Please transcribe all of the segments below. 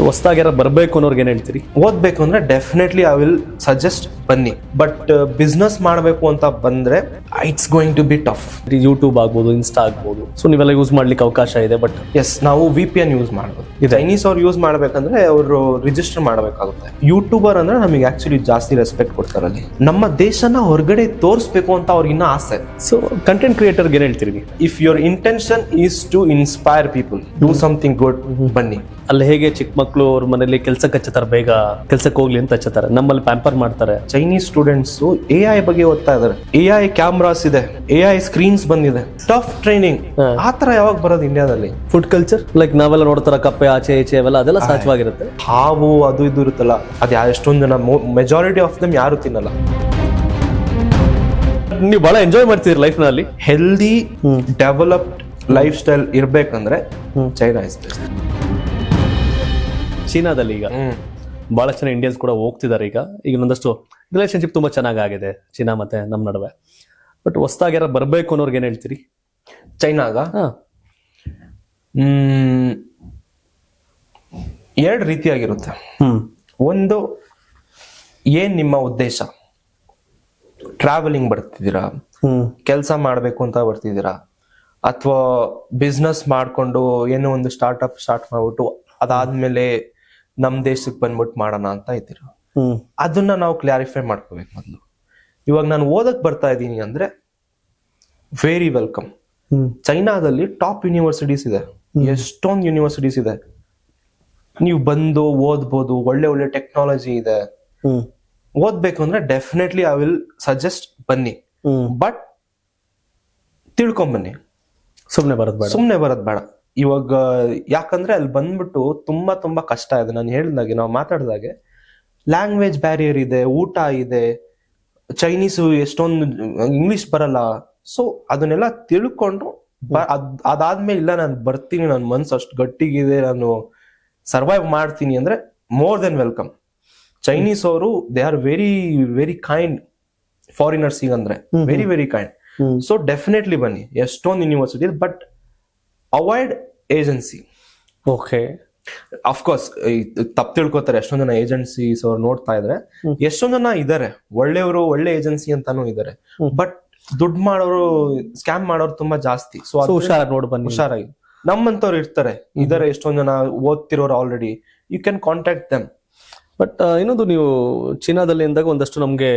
ಹೊಸದಾಗಿ ಯಾರು ಬರಬೇಕು ಅನ್ನೋರ್ಗೆ ಏನು ಹೇಳ್ತೀರಿ? ಓದಬೇಕು ಅಂದ್ರೆ ಡೆಫಿನೆಟ್ಲಿ ಐ ವಿಲ್ ಸಜೆಸ್ಟ್ ಬನ್ನಿ. ಬಟ್ ಬಿಸ್ನೆಸ್ ಮಾಡಬೇಕು ಅಂತ ಬಂದ್ರೆ it's going to be tough. YouTube ಆಗ್ಬೋದು, ಇನ್ಸ್ಟಾ ಆಗ್ಬೋದು, ಸೊ ನೀವೆಲ್ಲ ಯೂಸ್ ಮಾಡ್ಲಿಕ್ಕೆ ಅವಕಾಶ ಇದೆ. ಬಟ್ ಎಸ್, ನಾವು VPN ಯೂಸ್ ಮಾಡ್ಬೋದು. ಚೈನೀಸ್ ಅವ್ರು ಯೂಸ್ ಮಾಡ್ಬೇಕಂದ್ರೆ ಅವರು ರಿಜಿಸ್ಟರ್ ಮಾಡಬೇಕಾಗುತ್ತೆ. ಯೂಟ್ಯೂಬರ್ ಅಂದ್ರೆ ನಮಗೆ ಆಕ್ಚುಲಿ ಜಾಸ್ತಿ ರೆಸ್ಪೆಕ್ಟ್ ಕೊಡ್ತಾರೆ. ಅಲ್ಲಿ ನಮ್ಮ ದೇಶನ ಹೊರಗಡೆ ತೋರಿಸ್ಬೇಕು ಅಂತ ಅವ್ರಿಗೆ ಇನ್ನ ಆಸೆ. ಸೊ ಕಂಟೆಂಟ್ ಕ್ರಿಯೇಟರ್ಗೆ ಏನು ಹೇಳ್ತೀರಿ? If your intention is to inspire people, do something good, ಬನ್ನಿ. ಅಲ್ಲಿ ಹೇಗೆ ಚಿಕ್ಕ ಮಕ್ಕಳು ಅವ್ರ ಮನೇಲಿ ಕೆಲ್ಸಕ್ಕೆ ಹಚ್ಚತಾರೆ, ಬೇಗ ಕೆಲ್ಸಕ್ಕೆ ಹೋಗ್ಲಿ ಅಂತ ಹಚ್ಚತಾರೆ, ನಮ್ಮಲ್ಲಿ ಪ್ಯಾಂಪರ್ ಮಾಡ್ತಾರೆ. ಚೈನೀಸ್ ಸ್ಟೂಡೆಂಟ್ಸ್ AI ಬಗ್ಗೆ ಓದ್ತಾ ಇದಾರೆ. AI ಕ್ಯಾಮ್ರಾಸ್ ಇದೆ, AI ಸ್ಕ್ರೀನ್ಸ್ ಬಂದಿದೆ, ಟಫ್ ಟ್ರೈನಿಂಗ್. ಆತರ ಯಾವಾಗ ಬರೋದು ಇಂಡಿಯಾದಲ್ಲಿ? ಫುಡ್ ಕಲ್ಚರ್ ಲೈಕ್ ನಾವೆಲ್ಲ ನೋಡ್ತಾರ, ಕಪ್ಪೆ ಆಚೆ ಈಚೆ ಅವೆಲ್ಲ ಅದೆಲ್ಲ ಸಹಜವಾಗಿರುತ್ತೆ. ಹಾವು ಅದು ಇದು ಇರುತ್ತಲ್ಲ, ಅದು ಎಷ್ಟೊಂದು ಜನ, ಮೆಜಾರಿಟಿ ಆಫ್ ದಮ್ ಯಾರು ತಿನ್ನಲ್ಲ. ನೀವು ಬಹಳ ಎಂಜಾಯ್ ಮಾಡ್ತೀರಿ ಲೈಫ್ ನಲ್ಲಿ. ಹೆಲ್ದಿ ಡೆವಲಪ್ಡ್ ಲೈಫ್ ಸ್ಟೈಲ್ ಇರ್ಬೇಕಂದ್ರೆ ಚೈನಾ ಇಸ್ ಬೆಸ್ಟ್. ಚೀನಾದಲ್ಲಿ ಈಗ ಬಹಳಷ್ಟು ಜನ ಇಂಡಿಯನ್ಸ್ ಕೂಡ ಹೋಗ್ತಿದ್ದಾರೆ. ಈಗ ಒಂದಷ್ಟು ರಿಲೇಶನ್ಶಿಪ್ ತುಂಬಾ ಚೆನ್ನಾಗಿದೆ ಚೀನಾ ಮತ್ತೆ ನಮ್ಮ ನಡುವೆ. ಬಟ್ ಹೊಸದಾಗಿ ಯಾರು ಬರಬೇಕು ಅನ್ನೋರ್ಗೆ ಏನ್ ಹೇಳ್ತೀರಿ? ಚೈನಾಗ ಎರಡು ರೀತಿಯಾಗಿರುತ್ತೆ. ಒಂದು, ಏನ್ ನಿಮ್ಮ ಉದ್ದೇಶ? ಟ್ರಾವೆಲಿಂಗ್ ಬರ್ತಿದ್ದೀರಾ, ಕೆಲಸ ಮಾಡ್ಬೇಕು ಅಂತ ಬರ್ತಿದ್ದೀರಾ, ಅಥವಾ ಬಿಸ್ನೆಸ್ ಮಾಡ್ಕೊಂಡು ಏನೋ ಒಂದು ಸ್ಟಾರ್ಟ್ ಮಾಡ್ಬಿಟ್ಟು ಅದಾದ್ಮೇಲೆ ನಮ್ ದೇಶಕ್ಕೆ ಬಂದ್ಬಿಟ್ಟು ಮಾಡೋಣ ಅಂತ ಇದ್ದೀರಾ? ಅದನ್ನ ನಾವು ಕ್ಲಾರಿಫೈ ಮಾಡ್ಕೋಬೇಕು ಮೊದಲು. ಇವಾಗ ನಾನು ಓದಕ್ ಬರ್ತಾ ಇದ್ದೀನಿ ಅಂದ್ರೆ ವೆರಿ ವೆಲ್ಕಮ್. ಚೈನಾದಲ್ಲಿ ಟಾಪ್ ಯೂನಿವರ್ಸಿಟೀಸ್ ಇದೆ, ಎಷ್ಟೊಂದು ಯೂನಿವರ್ಸಿಟೀಸ್ ಇದೆ. ನೀವು ಬಂದು ಓದ್ಬೋದು, ಒಳ್ಳೆ ಒಳ್ಳೆ ಟೆಕ್ನಾಲಜಿ ಇದೆ. ಓದ್ಬೇಕು ಅಂದ್ರೆ ಡೆಫಿನೆಟ್ಲಿ ಐ ವಿಲ್ ಸಜೆಸ್ಟ್ ಬನ್ನಿ. ಬಟ್ ತಿಳ್ಕೊಂಬನ್ನಿ, ಸುಮ್ನೆ ಬರೋದ್ ಬೇಡ. ಇವಾಗ ಯಾಕಂದ್ರೆ ಅಲ್ಲಿ ಬಂದ್ಬಿಟ್ಟು ತುಂಬಾ ಕಷ್ಟ ಇದೆ. ನಾನು ಹೇಳಿದಾಗೆ, ನಾವು ಮಾತಾಡಿದಾಗೆ, ಲ್ಯಾಂಗ್ವೇಜ್ ಬ್ಯಾರಿಯರ್ ಇದೆ, ಊಟ ಇದೆ, ಚೈನೀಸು ಎಷ್ಟೊಂದು ಇಂಗ್ಲಿಷ್ ಬರಲ್ಲ. ಸೊ ಅದನ್ನೆಲ್ಲ ತಿಳ್ಕೊಂಡು ಅದಾದ್ಮೇಲೆ ಇಲ್ಲ ನಾನು ಬರ್ತೀನಿ, ನನ್ನ ಮನ್ಸು ಅಷ್ಟು ಗಟ್ಟಿಗಿದೆ, ನಾನು ಸರ್ವೈವ್ ಮಾಡ್ತೀನಿ ಅಂದ್ರೆ ಮೋರ್ ದೆನ್ ವೆಲ್ಕಮ್. ಚೈನೀಸ್ ಅವರು they are very very kind foreigners ಅಂದ್ರೆ, very very kind. So definitely ಬನ್ನಿ, ಎಷ್ಟೊಂದು university. But avoid agency. Okay, of course ತಪ್ಪು ತಿಳ್ಕೊತಾರೆ ಎಷ್ಟೊಂದ್ ಜನ ಏಜೆನ್ಸೀಸ್ ಅವ್ರು ನೋಡ್ತಾ ಇದ್ರೆ. ಎಷ್ಟೊಂದ್ ಜನ ಇದಾರೆ ಒಳ್ಳೆಯವರು, ಒಳ್ಳೆ ಏಜೆನ್ಸಿ ಅಂತಾನು ಇದಾರೆ. ಬಟ್ ದುಡ್ಡು ಮಾಡೋರು, ಸ್ಕ್ಯಾಮ್ ಮಾಡೋರು ತುಂಬಾ ಜಾಸ್ತಿ. ಸೊ ಹುಷಾರಾಗಿ ನಮ್ಮಂತವ್ರು ಇರ್ತಾರೆ, ಇದಾರೆ ಎಷ್ಟೊಂದ್ ಜನ ಓದ್ತಿರೋರು already. You can contact them. But ಇನ್ನೊಂದು, ನೀವು ಚೀನಾದಲ್ಲಿ ಅಂದಾಗ ಒಂದಷ್ಟು ನಮ್ಗೆ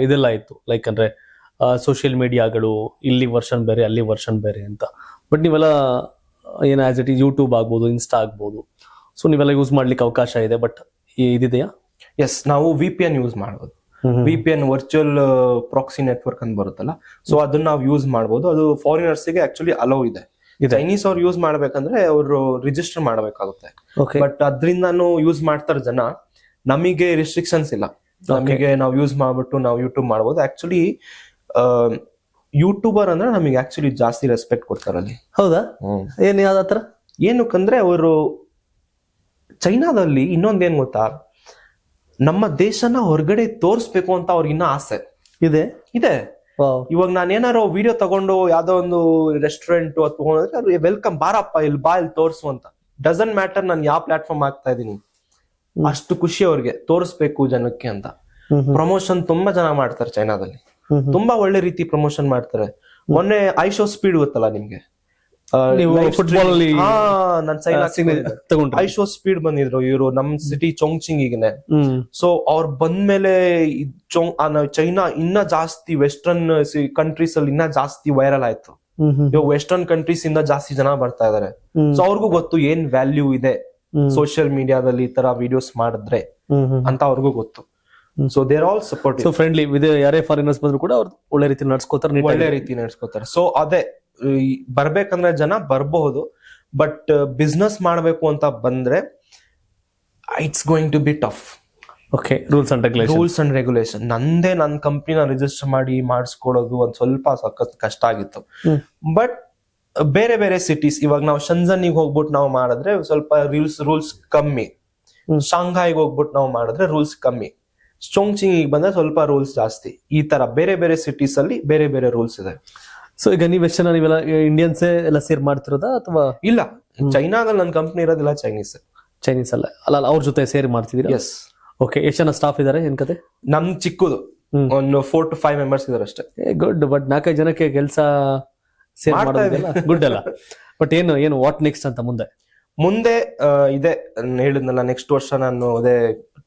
ಇದೆಲ್ಲ ಇತ್ತು, ಲೈಕ್ ಅಂದ್ರೆ ಸೋಷಿಯಲ್ ಮೀಡಿಯಾಗಳು, ಇಲ್ಲಿ ವರ್ಷನ್ ಬೇರೆ, ಅಲ್ಲಿ ವರ್ಷನ್ ಬೇರೆ ಅಂತ. ಬಟ್ ನೀವೆಲ್ಲ ಏನು ಆಸ್ ಇಟ್ ಈಸ್ ಯೂಟ್ಯೂಬ್ ಆಗ್ಬೋದು, ಇನ್ಸ್ಟಾ ಆಗ್ಬೋದು, ಸೊ ನೀವೆಲ್ಲ ಯೂಸ್ ಮಾಡ್ಲಿಕ್ಕೆ ಅವಕಾಶ ಇದೆ. ಬಟ್ ಇದಿದೆಯಾ? ಎಸ್, ನಾವು VPN ಯೂಸ್ ಮಾಡ್ಬೋದು. VPN ವರ್ಚುವಲ್ ಪ್ರಾಕ್ಸಿ ನೆಟ್ವರ್ಕ್ ಅಂತ ಬರುತ್ತಲ್ಲ, ಸೊ ಅದನ್ನ ನಾವು ಯೂಸ್ ಮಾಡ್ಬೋದು. ಅದು ಫಾರಿನರ್ಸ್ ಗೆ ಆಕ್ಚುಲಿ ಅಲೋ ಇದೆ. ಚೈನೀಸ್ ಅವ್ರು ಯೂಸ್ ಮಾಡ್ಬೇಕಂದ್ರೆ ಅವರು ರಿಜಿಸ್ಟರ್ ಮಾಡಬೇಕಾಗುತ್ತೆ. ಬಟ್ ಅದ್ರಿಂದಾನು ಯೂಸ್ ಮಾಡ್ತಾರ ಜನ. ನಮಗೆ ರಿಸ್ಟ್ರಿಕ್ಷನ್ಸ್ ಇಲ್ಲ, ನಮಗೆ ನಾವು ಯೂಸ್ ಮಾಡ್ಬಿಟ್ಟು ನಾವು ಯೂಟ್ಯೂಬ್ ಮಾಡ್ಬೋದು. ಆಕ್ಚುಲಿ ಯೂಟ್ಯೂಬರ್ ಅಂದ್ರೆ ನಮಗೆ ಆಕ್ಚುಲಿ ಜಾಸ್ತಿ ರೆಸ್ಪೆಕ್ಟ್ ಕೊಡ್ತಾರೆ ಅಲ್ಲಿ. ಹೌದಾ? ಏನ್ ಯಾವ್ದಾತ್ರ? ಏನಕ್ಕಂದ್ರೆ ಅವರು ಚೈನಾದಲ್ಲಿ ಇನ್ನೊಂದೇನ್ ಗೊತ್ತಾ, ನಮ್ಮ ದೇಶನ ಹೊರಗಡೆ ತೋರಿಸ್ಬೇಕು ಅಂತ ಅವ್ರಿಗೆ ಇನ್ನ ಆಸೆ ಇದೆ. ಇವಾಗ ನಾನು ಏನಾರು ವಿಡಿಯೋ ತಗೊಂಡು ಯಾವ್ದೋ ಒಂದು ರೆಸ್ಟೋರೆಂಟ್ ತಗೊಂಡ್ರೆ ವೆಲ್ಕಮ್, ಬಾರಪ್ಪ ಇಲ್ಲಿ ಬಾ, ಇಲ್ಲಿ ತೋರ್ಸು ಅಂತ. ಡಸಂಟ್ ಮ್ಯಾಟರ್ ನಾನು ಯಾವ ಪ್ಲಾಟ್ಫಾರ್ಮ್ ಆಗ್ತಾ ಇದೀನಿ, ಅಷ್ಟು ಖುಷಿ ಅವ್ರಿಗೆ ತೋರಿಸ್ಬೇಕು ಜನಕ್ಕೆ ಅಂತ. ಪ್ರಮೋಷನ್ ತುಂಬಾ ಜನ ಮಾಡ್ತಾರೆ ಚೈನಾದಲ್ಲಿ, ತುಂಬಾ ಒಳ್ಳೆ ರೀತಿ ಪ್ರಮೋಷನ್ ಮಾಡ್ತಾರೆ. ಮೊನ್ನೆ ಐಶೋ ಸ್ಪೀಡ್ ಗೊತ್ತಲ್ಲ ನಿಮ್ಗೆ, ಐಶೋ ಸ್ಪೀಡ್ ಬಂದಿದ್ರು ಇವರು ನಮ್ಮ ಸಿಟಿ ಚೊಂಗ್ಚಿಂಗಿಗೆ. ಸೊ ಅವ್ರು ಬಂದ್ಮೇಲೆ ಚೈನಾ ಇನ್ನ ಜಾಸ್ತಿ ವೆಸ್ಟರ್ನ್ ಕಂಟ್ರೀಸ್ ಅಲ್ಲಿ ಇನ್ನ ಜಾಸ್ತಿ ವೈರಲ್ ಆಯ್ತು. ಇವಾಗ ವೆಸ್ಟರ್ನ್ ಕಂಟ್ರೀಸ್ ಇಂದ ಜಾಸ್ತಿ ಜನ ಬರ್ತಾ ಇದಾರೆ. ಸೊ ಅವ್ರಿಗೂ ಗೊತ್ತು ಏನ್ ವ್ಯಾಲ್ಯೂ ಇದೆ ಸೋಷಿಯಲ್ ಮೀಡಿಯಾದಲ್ಲಿ ಈ ತರ ವಿಡಿಯೋಸ್ ಮಾಡಿದ್ರೆ ಅಂತ ಅವ್ರಿಗೂ ಗೊತ್ತು. So there all support, so friendly with ಯಾರೇ ಫಾರಿನರ್ಸ್ ಬಂದ್ರು ಕೂಡ ಅವ್ರು ಒಳ್ಳೆ ರೀತಿ ನಡ್ಸ್ಕೋತಾರೆ, ಒಳ್ಳೆ ರೀತಿ ನಡ್ಸ್ಕೋತಾರೆ. ಸೊ ಅದೇ ಬರ್ಬೇಕಂದ್ರೆ ಜನ ಬರಬಹುದು. ಬಟ್ ಬಿಸ್ನೆಸ್ ಮಾಡಬೇಕು ಅಂತ ಬಂದ್ರೆ it's going to be tough. Okay, rules and regulation. ನನ್ನ ಕಂಪ್ನಿನ ರಿಜಿಸ್ಟರ್ ಮಾಡಿ ಮಾಡಿಸ್ಕೊಡೋದು ಒಂದ್ ಸ್ವಲ್ಪ ಸಖತ್ ಕಷ್ಟ ಆಗಿತ್ತು. ಬಟ್ ಬೇರೆ ಬೇರೆ ಸಿಟೀಸ್, ಇವಾಗ ನಾವು ಶಂಜನ್ನಿಗೆ ಹೋಗ್ಬಿಟ್ಟು ನಾವು ಮಾಡಿದ್ರೆ ಸ್ವಲ್ಪ ರೂಲ್ಸ್ ಕಮ್ಮಿ. ಶಾಂಘಾಯಿಗೆ ಹೋಗ್ಬಿಟ್ಟು ನಾವು ಮಾಡಿದ್ರೆ ರೂಲ್ಸ್ ಕಮ್ಮಿ. ಚೊಂಗ್ಚಿಂಗಿಗೆ ಬಂದ್ರೆ ಸ್ವಲ್ಪ ರೂಲ್ಸ್ ಜಾಸ್ತಿ. ಈ ತರ ಬೇರೆ ಬೇರೆ ಸಿಟೀಸ್ ಅಲ್ಲಿ ಬೇರೆ ಬೇರೆ ರೂಲ್ಸ್ ಇದೆ. ಸೊ ಈಗ ನೀವೆಲ್ಲ ಇಂಡಿಯನ್ಸ್ ಎಲ್ಲ ಸೇರ್ ಮಾಡ್ತಿರೋದಾ ಅಥವಾ? ಇಲ್ಲ, ಚೈನಾದಲ್ಲಿ ನನ್ನ ಕಂಪ್ನಿ ಇರೋದಿಲ್ಲ, ಚೈನೀಸ್ ಚೈನೀಸ್ ಅಲ್ಲ ಅಲ್ಲ ಅವ್ರ ಜೊತೆ ಸೇರಿ ಮಾಡ್ತಿದ್ದೀರಾ? ಎಸ್. ಓಕೆ, ಎಷ್ಟು ಜನ ಸ್ಟಾಫ್ ಇದಾರೆ, ಏನ್ ಕತೆ? ನಮ್ ಚಿಕ್ಕದು ಒಂದು 4 to 5 ಮೆಂಬರ್ಸ್ ಇದಾರೆ ಅಷ್ಟೇ. ಗುಡ್, ಬಟ್ 4-5 ಜನಕ್ಕೆ ಕೆಲಸ ಸೇರ್ ಮಾಡೋದಿಲ್ಲ, ಗುಡ್ ಅಲ್ಲ. ಬಟ್ ಏನು ವಾಟ್ ನೆಕ್ಸ್ಟ್ ಅಂತ ಮುಂದೆ ಇದೆ ಹೇಳಿದ್ನಲ್ಲ, ನೆಕ್ಸ್ಟ್ ವರ್ಷ ನಾನು ಅದೇ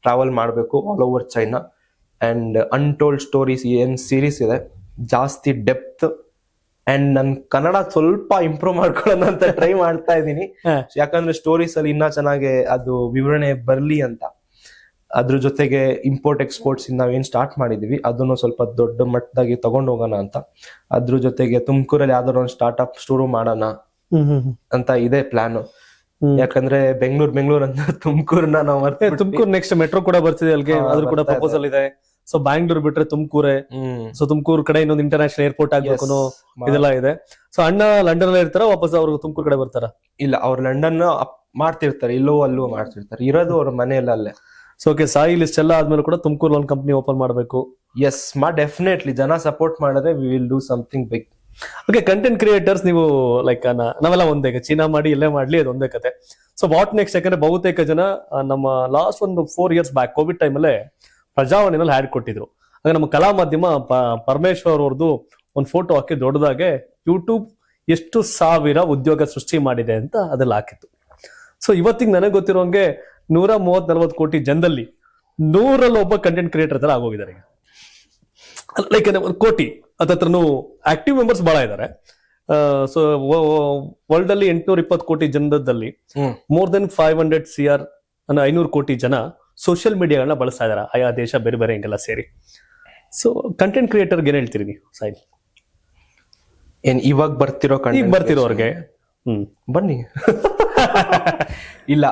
ಟ್ರಾವೆಲ್ ಮಾಡಬೇಕು all over China and untold stories ಏನ್ ಸೀರೀಸ್ ಇದೆ, ಜಾಸ್ತಿ ಡೆಪ್ತ್ ಅಂಡ್ ನನ್ ಕನ್ನಡ ಸ್ವಲ್ಪ ಇಂಪ್ರೂವ್ ಮಾಡ್ಕೊಳ್ಳೋಣ ಅಂತ ಟ್ರೈ ಮಾಡ್ತಾ ಇದ್ದೀನಿ. ಯಾಕಂದ್ರೆ ಸ್ಟೋರೀಸ್ ಅಲ್ಲಿ ಇನ್ನ ಚೆನ್ನಾಗಿ ಅದು ವಿವರಣೆ ಬರ್ಲಿ ಅಂತ. ಅದ್ರ ಜೊತೆಗೆ ಇಂಪೋರ್ಟ್ ಎಕ್ಸ್ಪೋರ್ಟ್ಸ್ ನಾವೇನ್ ಸ್ಟಾರ್ಟ್ ಮಾಡಿದೀವಿ ಅದನ್ನು ಸ್ವಲ್ಪ ದೊಡ್ಡ ಮಟ್ಟದಾಗಿ ತಗೊಂಡು ಹೋಗೋಣ ಅಂತ. ಅದ್ರ ಜೊತೆಗೆ ತುಮಕೂರಲ್ಲಿ ಯಾವ್ದಾದ್ರು ಒಂದು ಸ್ಟಾರ್ಟ್ಅಪ್ ಶುರು ಮಾಡೋಣ ಅಂತ ಇದೆ ಪ್ಲಾನ್. ಯಾಕಂದ್ರೆ ಬೆಂಗಳೂರು ಅಂತ ತುಮಕೂರ್ನ ನಾವು ತುಮಕೂರು ನೆಕ್ಸ್ಟ್ ಮೆಟ್ರೋ ಕೂಡ ಬರ್ತಿದೆ ಅಲ್ಲಿಗೆ, ಅದ್ರ ಕೂಡ ಪ್ರಪೋಸಲ್ ಇದೆ. ಸೊ ಬ್ಯಾಂಗ್ಳೂರ್ ಬಿಟ್ರೆ ತುಮಕೂರೇ, ಸೊ ತುಮಕೂರು ಕಡೆ ಇನ್ನೊಂದು ಇಂಟರ್ನ್ಯಾಷನಲ್ ಏರ್ಪೋರ್ಟ್ ಆಗ್ಬೇಕು ಇದೆಲ್ಲ ಇದೆ. ಸೊ ಅಣ್ಣ ಲಂಡನ್ ಅಲ್ಲಿ ಇರ್ತಾರ, ವಾಪಸ್ ಅವ್ರು ತುಮಕೂರು ಕಡೆ ಬರ್ತಾರ? ಇಲ್ಲ, ಅವ್ರು ಲಂಡನ್ ಮಾಡ್ತಿರ್ತಾರೆ, ಇಲ್ಲೋ ಅಲ್ಲೂ ಮಾಡ್ತಿರ್ತಾರೆ, ಇರೋದು ಅವ್ರ ಮನೆಯಲ್ಲ ಅಲ್ಲೇ. ಸೊ ಓಕೆ, ಸಾಯಿ ಲಿಸ್ಟ್ ಎಲ್ಲ ಆದ್ಮೇಲೆ ಕೂಡ ತುಮಕೂರು ಒಂದು ಕಂಪ್ನಿ ಓಪನ್ ಮಾಡಬೇಕು. ಎಸ್, ಡೆಫಿನೆಟ್ಲಿ ಜನ ಸಪೋರ್ಟ್ ಮಾಡಿದ್ರೆ we will do something big. Okay, content creators ನೀವು ಲೈಕ್ ನಾವೆಲ್ಲ ಒಂದೇ, ಚೀನಾ ಮಾಡಿ ಎಲ್ಲೇ ಮಾಡ್ಲಿ ಅದು ಒಂದೇ ಕತೆ. So what next? ಯಾಕಂದ್ರೆ ಬಹುತೇಕ ಜನ ನಮ್ಮ ಲಾಸ್ಟ್ ಒಂದು 4 years ಬ್ಯಾಕ್ ಕೋವಿಡ್ ಟೈಮಲ್ಲೇ ಪ್ರಜಾವಾಣಿನಲ್ಲಿ ಹ್ಯಾಡ್ ಕೊಟ್ಟಿದ್ರು. ಆಗ ನಮ್ಮ ಕಲಾ ಮಾಧ್ಯಮ ಪರಮೇಶ್ವರ್ ಅವ್ರದ್ದು ಒಂದು ಫೋಟೋ ಹಾಕಿ ದೊಡ್ಡದಾಗೆ ಯೂಟ್ಯೂಬ್ ಎಷ್ಟು ಸಾವಿರ ಉದ್ಯೋಗ ಸೃಷ್ಟಿ ಮಾಡಿದೆ ಅಂತ ಅದೆಲ್ಲ ಹಾಕಿತ್ತು. ಸೊ ಇವತ್ತಿಗೆ ನನಗೆ ಗೊತ್ತಿರೋಂಗೆ 130-140 ಕೋಟಿ ಜನದಲ್ಲಿ 100ರಲ್ಲಿ ಒಬ್ಬ ಕಂಟೆಂಟ್ ಕ್ರಿಯೇಟರ್ ತರ ಆಗೋಗಿದ್ದಾರೆ ಈಗ. ಲೈಕ್ 1 ಕೋಟಿ ಹತ್ರನು ಆಕ್ಟಿವ್ ಮೆಂಬರ್ಸ್ ಬಹಳ ಇದ್ದಾರೆ. ಸೊ ವರ್ಲ್ಡ್ ಅಲ್ಲಿ 820 ಕೋಟಿ ಜನದಲ್ಲಿ ಮೋರ್ ದೆನ್ 500 CR 500 ಕೋಟಿ ಜನ ಸೋಷಿಯಲ್ ಮೀಡಿಯಾಗಳನ್ನ ಬಳಸ್ತಾ ಇದಾರೆ, ಆಯಾ ದೇಶ ಬೇರೆ ಬೇರೆ ಹಿಂಗೆಲ್ಲ ಸೇರಿ. ಸೊ ಕಂಟೆಂಟ್ ಕ್ರಿಯೇಟರ್ಗೆ ಏನ್ ಹೇಳ್ತೀರಿ ನೀವು ಸಾಯಿ? ಏನ್ ಇವಾಗ ಬರ್ತಿರೋರ್ಗೆ ಬನ್ನಿ. ಇಲ್ಲ,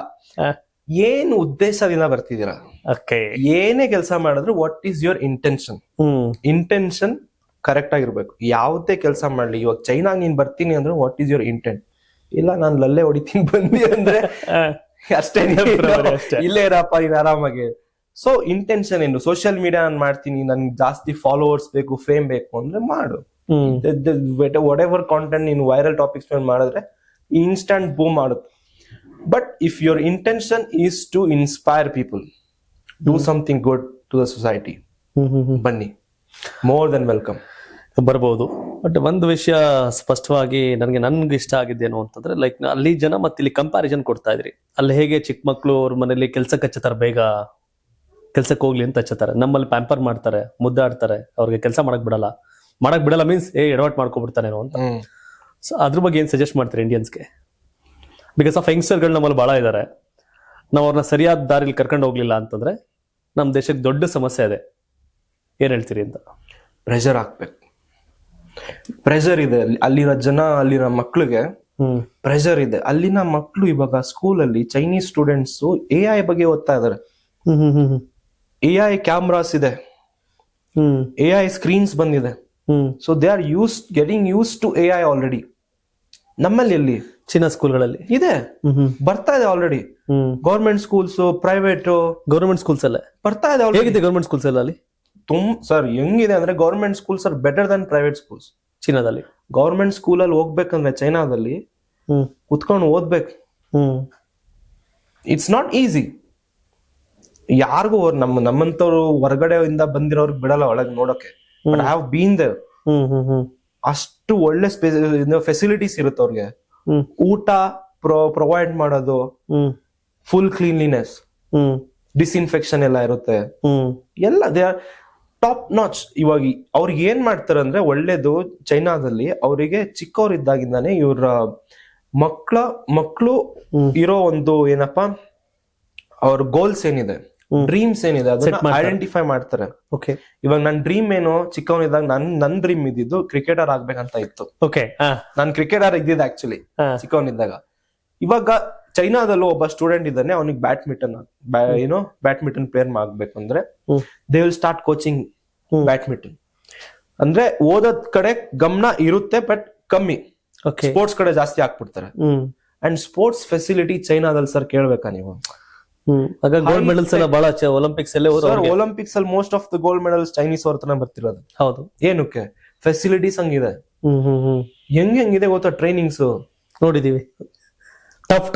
ಏನ್ ಉದ್ದೇಶದಿಂದ ಬರ್ತಿದ್ದೀರಾ? ಏನೇ ಕೆಲಸ ಮಾಡಿದ್ರು what is your intention correct ಆಗಿರ್ಬೇಕು. ಯಾವುದೇ ಕೆಲಸ ಮಾಡ್ಲಿ, ಇವಾಗ ಚೈನಾಗ್ ನೀನ್ ಬರ್ತೀನಿ ಅಂದ್ರೆ ವಾಟ್ ಈಸ್ ಯುವರ್ ಇಂಟೆಂಟ್? ಇಲ್ಲ ನಾನು ಲಲ್ಲೆ ಹೊಡಿತೀನಿ ಬಂದಿ ಅಂದ್ರೆ ಅಷ್ಟೇ, ಇಲ್ಲೇ ಇರಪ್ಪ ನೀನ್ ಆರಾಮಾಗಿ. ಸೊ ಇಂಟೆನ್ಷನ್ ಏನು? ಸೋಷಿಯಲ್ ಮೀಡಿಯಾ ನಾನು ಮಾಡ್ತೀನಿ, ನನ್ಗೆ ಜಾಸ್ತಿ ಫಾಲೋವರ್ಸ್ ಬೇಕು, ಫೇಮ್ ಬೇಕು ಅಂದ್ರೆ ಮಾಡು. ವಾಟ್ ಎವರ್ ಕಾಂಟೆಂಟ್ ನೀನು ವೈರಲ್ ಟಾಪಿಕ್ಸ್ ಮೇಲೆ ಮಾಡಿದ್ರೆ ಇನ್ಸ್ಟಂಟ್ ಬೂಮ್ ಮಾಡುತ್ತೆ. But if your intention is to inspire people, do something good to the society, ಬನ್ನಿ, ಮೋರ್ ದೆನ್ ವೆಲ್ಕಮ್. ಬರ್ಬೋದು. ಬಟ್ ಒಂದು ವಿಷಯ ಸ್ಪಷ್ಟವಾಗಿ ನನ್ಗೆ ಇಷ್ಟ ಆಗಿದ್ದೇನು ಅಂತಂದ್ರೆ, ಲೈಕ್ ಅಲ್ಲಿ ಜನ ಮತ್ತೆ ಇಲ್ಲಿ ಕಂಪ್ಯಾರಿಸನ್ ಕೊಡ್ತಾ ಇದ್ರಿ. ಅಲ್ಲಿ ಹೇಗೆ ಚಿಕ್ಕ ಮಕ್ಳು ಅವ್ರ ಮನೇಲಿ ಕೆಲ್ಸಕ್ಕೆ ಹಚ್ಚತಾರೆ, ಬೇಗ ಕೆಲ್ಸಕ್ಕೆ ಹೋಗ್ಲಿ ಅಂತ ಹಚ್ಚತಾರೆ. ನಮ್ಮಲ್ಲಿ ಪ್ಯಾಂಪರ್ ಮಾಡ್ತಾರೆ, ಮುದ್ದಾಡ್ತಾರೆ, ಅವ್ರಿಗೆ ಕೆಲಸ ಮಾಡಕ್ ಬಿಡಲ್ಲ ಮೀನ್ಸ್ ಎಡವಟ್ ಮಾಡ್ಕೊಬಿಡ್ತಾನೇನೋ ಅಂತ. ಸೊ ಅದ್ರ ಬಗ್ಗೆ ಏನ್ ಸಜೆಸ್ಟ್ ಮಾಡ್ತಾರೆ ಇಂಡಿಯನ್ಸ್ಗೆ? ಬಿಕಾಸ್ ಆಫ್ ಯಂಗ್ಸ್ಟರ್ಗಳು ನಮ್ಮಲ್ಲಿ ಬಹಳ ಇದ್ದಾರೆ. ನಾವು ಅವ್ರನ್ನ ಸರಿಯಾದ ದಾರಿಲಿ ಕರ್ಕೊಂಡು ಹೋಗ್ಲಿಲ್ಲ ಅಂತಂದ್ರೆ ನಮ್ಮ ದೇಶಕ್ಕೆ ದೊಡ್ಡ ಸಮಸ್ಯೆ ಇದೆ. ಏನ್ ಹೇಳ್ತೀರಿ ಅಂತ? ಪ್ರೆಷರ್ ಹಾಕ್ಬೇಕು. ಪ್ರೆಷರ್ ಇದೆ ಅಲ್ಲಿರೋ ಜನ, ಅಲ್ಲಿರೋ ಮಕ್ಳಿಗೆ ಪ್ರೆಷರ್ ಇದೆ. ಅಲ್ಲಿನ ಮಕ್ಳು ಇವಾಗ ಸ್ಕೂಲಲ್ಲಿ ಚೈನೀಸ್ ಸ್ಟೂಡೆಂಟ್ಸ್ AI ಬಗ್ಗೆ ಓದ್ತಾ ಇದಾರೆ. AI ಕ್ಯಾಮ್ರಾಸ್ ಇದೆ, AI ಸ್ಕ್ರೀನ್ಸ್ ಬಂದಿದೆ. So they are getting use to AI already. ನಮ್ಮಲ್ಲಿ ಎಲ್ಲಿ? ಚೀನಾ ಸ್ಕೂಲ್ಗಳಲ್ಲಿ ಇದೆ, ಬರ್ತಾ ಇದೆ already. Government schools, private government schools ಅಲ್ಲೇ ಬರ್ತಾ ಇದೆ. ಹೇಗಿದೆ ಗೌರ್ಮೆಂಟ್ ಸ್ಕೂಲ್ಸ್ ಅಲ್ಲಿ? ಸರ್ ಹೆಂಗಿದೆ ಅಂದ್ರೆ government schools are better than private schools. ಚೀನಾದಲ್ಲಿ ಗೌರ್ಮೆಂಟ್ ಸ್ಕೂಲ್ ಅಲ್ಲಿ ಹೋಗ್ಬೇಕಂದ್ರೆ ಚೈನಾದಲ್ಲಿ ಕುತ್ಕೊಂಡು ಓದ್ಬೇಕು. It's not easy. ಯಾರಿಗೂ ನಮ್ಮಂತವ್ರು ಹೊರಗಡೆಯಿಂದ ಬಂದಿರೋರ್ಗೆ ಬಿಡಲ್ಲ ಒಳಗೆ ನೋಡೋಕೆ. But I have been there. ಅಷ್ಟು ಒಳ್ಳೆ ಫೆಸಿಲಿಟೀಸ್ ಇರುತ್ತೆ ಅವ್ರಿಗೆ. ಊಟ ಪ್ರೊವೈಡ್ ಮಾಡೋದು, ಫುಲ್ ಕ್ಲೀನ್ಲಿನೆಸ್, ಡಿಸ್ಇನ್ಫೆಕ್ಷನ್ ಎಲ್ಲ ಇರುತ್ತೆ, ಎಲ್ಲ ದೇ ಆರ್ ಟಾಪ್ ನಾಚ್. ಇವಾಗ ಅವ್ರಿಗೆ ಏನ್ ಮಾಡ್ತಾರೆ ಅಂದ್ರೆ ಒಳ್ಳೇದು, ಚೈನಾದಲ್ಲಿ ಅವರಿಗೆ ಚಿಕ್ಕವರಿದ್ದಾಗಿಂದಾನೆ ಇವ್ರ ಮಕ್ಕಳು ಇರೋ ಒಂದು ಏನಪ್ಪಾ ಅವ್ರ ಗೋಲ್ಸ್ ಏನಿದೆ, ಡ್ರೀಮ್ಸ್ ಏನಿದೆ ಅದನ್ನ ಐಡೆಂಟಿಫೈ ಮಾಡ್ತಾರೆ. ಇವಾಗ ನನ್ ಡ್ರೀಮ್ ಏನು, ಚಿಕ್ಕವನಿದ್ದಾಗ ನನ್ ಡ್ರೀಮ್ ಇದ್ದಿದ್ದು ಕ್ರಿಕೆಟರ್ ಆಗ್ಬೇಕಂತ ಇತ್ತು. ನಾನ್ ಕ್ರಿಕೆಟರ್ ಇದ್ದಿದ್ದು ಆಕ್ಚುಲಿ ಚಿಕ್ಕವನಿದ್ದಾಗ. ಇವಾಗ ಚೈನಾದಲ್ಲೂ ಒಬ್ಬ ಸ್ಟೂಡೆಂಟ್ ಇದ್ದಾನೆ, ಅವನಿಗೆ ಬ್ಯಾಡ್ಮಿಂಟನ್ ಪ್ಲೇಯರ್ ಆಗ್ಬೇಕು ಅಂದ್ರೆ they will start coaching badminton. ಅಂದ್ರೆ ಓದೋದ್ ಕಡೆ ಗಮನ ಇರುತ್ತೆ ಬಟ್ ಕಮ್ಮಿ, ಸ್ಪೋರ್ಟ್ಸ್ ಕಡೆ ಜಾಸ್ತಿ ಹಾಕ್ಬಿಡ್ತಾರೆ. ಅಂಡ್ ಸ್ಪೋರ್ಟ್ಸ್ ಫೆಸಿಲಿಟಿ ಚೈನಾದಲ್ಲಿ ಸರ್ ಕೇಳ್ಬೇಕಾ ನೀವು? ಗೋಲ್ಡ್ ಮೆಡಲ್ಸ್ ಎಲ್ಲ ಬಹಳ ಒಲಿಂಪಿಕ್ಸ್ ಒಲಿಂಪಿಕ್ಸ್ ಅಲ್ಲಿ most of the gold medals Chinese ಅವ್ರ ಬರ್ತಿರೋದು. ಹೌದು. ಏನಕ್ಕೆ? ಫೆಸಿಲಿಟೀಸ್ ಹಂಗಿದೆ. ಹೆಂಗಿದೆ ಗೊತ್ತಾ ಟ್ರೈನಿಂಗ್ಸ್? ನೋಡಿದೀವಿ. Tough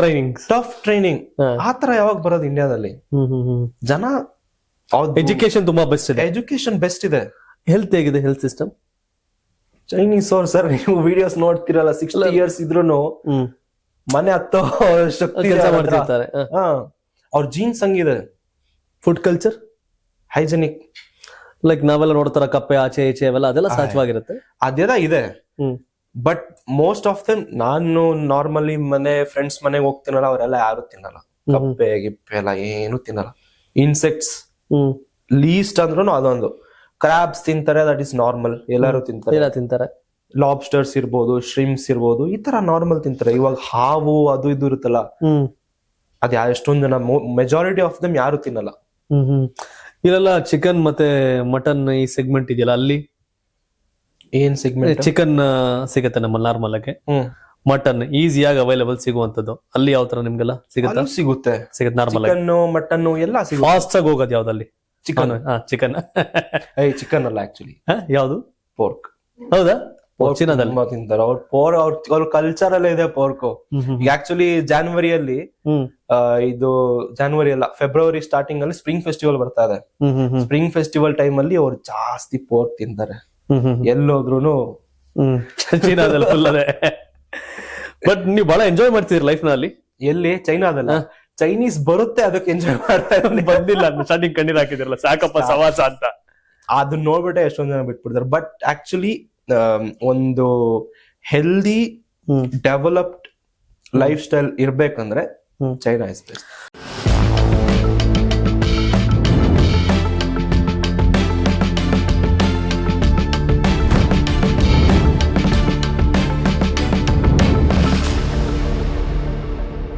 training. ಆತರ ಯಾವಾಗ ಬರೋದು ಇಂಡಿಯಾದಲ್ಲಿ? ಜನ ಎಜುಕೇಶನ್ ತುಂಬಾ ಬೆಸ್ಟ್ ಇದೆ. ಎಜುಕೇಶನ್ ಬೆಸ್ಟ್ ಇದೆ. ಹೆಲ್ತ್ ಹೇಗಿದೆ? ಹೆಲ್ತ್ ಸಿಸ್ಟಮ್ ಚೈನೀಸ್ ಅವ್ರು ಸರ್, ನೀವು ವಿಡಿಯೋಸ್ ನೋಡ್ತಿರಲ್ಲ, 60 ಇಯರ್ಸ್ ಇದ್ರೂನು ಮನೆ ಹತ್ತೋ ಶಕ್ತಿ ಕೆಲಸ ಮಾಡ್ತಿರ್ತಾರೆ. ಅವ್ರ ಜೀನ್ಸ್ ಹಂಗಿದೆ. ಫುಡ್ ಕಲ್ಚರ್ ಹೈಜೆನಿಕ್, ಲೈಕ್ ನಾವೆಲ್ಲ ನೋಡ್ತಾರ ಕಪ್ಪೆ ಆಚೆ ಈಚೆ ಅವೆಲ್ಲ, ಅದೆಲ್ಲ ಸಹಜವಾಗಿರುತ್ತೆ. ಅದೆಲ್ಲ ಇದೆ. ಬಟ್ ಮೋಸ್ಟ್ ಆಫ್ ದಮ್, ನಾನು ನಾರ್ಮಲಿ ಫ್ರೆಂಡ್ಸ್ ಮನೆಗೆ ಹೋಗ್ತೀನಲ್ಲ, ಅವರೆಲ್ಲ ಯಾರು ತಿನ್ನಲ್ಲ. ಕಪ್ಪೆ ಗಿಪ್ಪೆ ಎಲ್ಲ ಏನು ತಿನ್ನಲ್ಲ. ಇನ್ಸೆಕ್ಟ್ಸ್ ಲೀಸ್ಟ್ ಅಂದ್ರೂ ಅದೊಂದು. ಕ್ರಾಬ್ಸ್ ತಿಂತಾರೆ, ದಟ್ ಇಸ್ ನಾರ್ಮಲ್, ಎಲ್ಲರೂ ತಿಂತಾರೆ. ಲಾಬ್ಸ್ಟರ್ಸ್ ಇರ್ಬೋದು, ಶ್ರಿಮ್ಸ್ ಇರ್ಬೋದು, ಈ ತರ ನಾರ್ಮಲ್ ತಿಂತಾರೆ. ಇವಾಗ ಹಾವು ಅದು ಇದು ಇರುತ್ತಲ್ಲ, ಅದ್ ಎಷ್ಟೊಂದ್ ಜನ, ಮೆಜಾರಿಟಿ ಆಫ್ ದಮ್ ಯಾರು ತಿನ್ನಲ್ಲ. ಇಲ್ಲೆಲ್ಲ ಚಿಕನ್ ಮತ್ತೆ ಮಟನ್ ಈ ಸೆಗ್ಮೆಂಟ್ ಇದೆಯಲ್ಲ, ಅಲ್ಲಿ ಏನ್ ಸೆಗ್ಮೆಂಟ್? ಚಿಕನ್ ಸಿಗತ್ತೆ ನಮ್ಮಲ್ಲಿ ನಾರ್ಮಲ್ ಆಗಿ. ಮಟನ್ ಈಸಿಯಾಗಿ ಅವೈಲೇಬಲ್ ಸಿಗುವಂತದ್ದು. ಅಲ್ಲಿ ಯಾವ ತರ ನಿಮ್ಗೆಲ್ಲ ಸಿಗುತ್ತೆ? ಸಿಗುತ್ತೆ ನಾರ್ಮಲ್ ಆಗಿ. ಚಿಕನ್ ಮಟನ್ ಎಲ್ಲ ಸಿಗುತ್ತೆ. ಫಾಸ್ಟ್ ಆಗಿ ಹೋಗೋದು ಯಾವ್ದಲ್ಲಿ? ಚಿಕನ್. ಚಿಕನ್ ಅಲ್ಲ ಆಕ್ಚುಲಿ. ಯಾವ್ದು? ಪೋರ್ಕ್. ಹೌದಾ? ಚೀನಾದಲ್ಲಿ ತಿಂತಾರೆ ಅವ್ರ ಕಲ್ಚರ್ ಅಲ್ಲೇ ಇದೆ ಪೋರ್ಕ್. ಈಗ ಆಕ್ಚುಲಿ ಜಾನ್ವರಿಯಲ್ಲಿ, ಇದು ಜಾನ್ವರಿ ಅಲ್ಲ, ಫೆಬ್ರವರಿ ಸ್ಟಾರ್ಟಿಂಗ್ ಅಲ್ಲಿ ಸ್ಪ್ರಿಂಗ್ ಫೆಸ್ಟಿವಲ್ ಬರ್ತಾ ಇದೆ. ಸ್ಪ್ರಿಂಗ್ ಫೆಸ್ಟಿವಲ್ ಟೈಮ್ ಅಲ್ಲಿ ಅವ್ರು ಜಾಸ್ತಿ ಪೋರ್ಕ್ ತಿಂತಾರೆ. ಎಲ್ಲೋದ್ರುನು ಚೀನಾದಲ್ಲಿ ಫುಲ್ ಅದೇ. ಬಟ್ ನೀವು ಬಹಳ ಎಂಜಾಯ್ ಮಾಡ್ತೀರಿ ಲೈಫ್ ನಲ್ಲಿ. ಎಲ್ಲಿ? ಚೈನಾದಲ್ಲ. ಚೈನೀಸ್ ಬರುತ್ತೆ, ಅದಕ್ಕೆ ಎಂಜಾಯ್ ಮಾಡ್ತಾ ಬಂದಿಲ್ಲ. ಸ್ಟಾರ್ಟಿಂಗ್ ಕಣ್ಣೀರ್ ಹಾಕಿದಿರಲ್ಲ, ಸಾಕಪ್ಪ ಸವಾಸ ಅಂತ. ಅದನ್ನ ನೋಡ್ಬಿಟ್ಟೆ ಎಷ್ಟೊಂದ್ ಜನ ಬಿಟ್ಬಿಡ್ತಾರೆ. ಬಟ್ ಆಕ್ಚುಲಿ ಒಂದು ಹೆಲ್ದಿ ಡೆವಲಪ್ಡ್ ಲೈಫ್ ಸ್ಟೈಲ್ ಇರ್ಬೇಕಂದ್ರೆ ಚೈನಾ ಇಸ್ ಬೆಸ್ಟ್.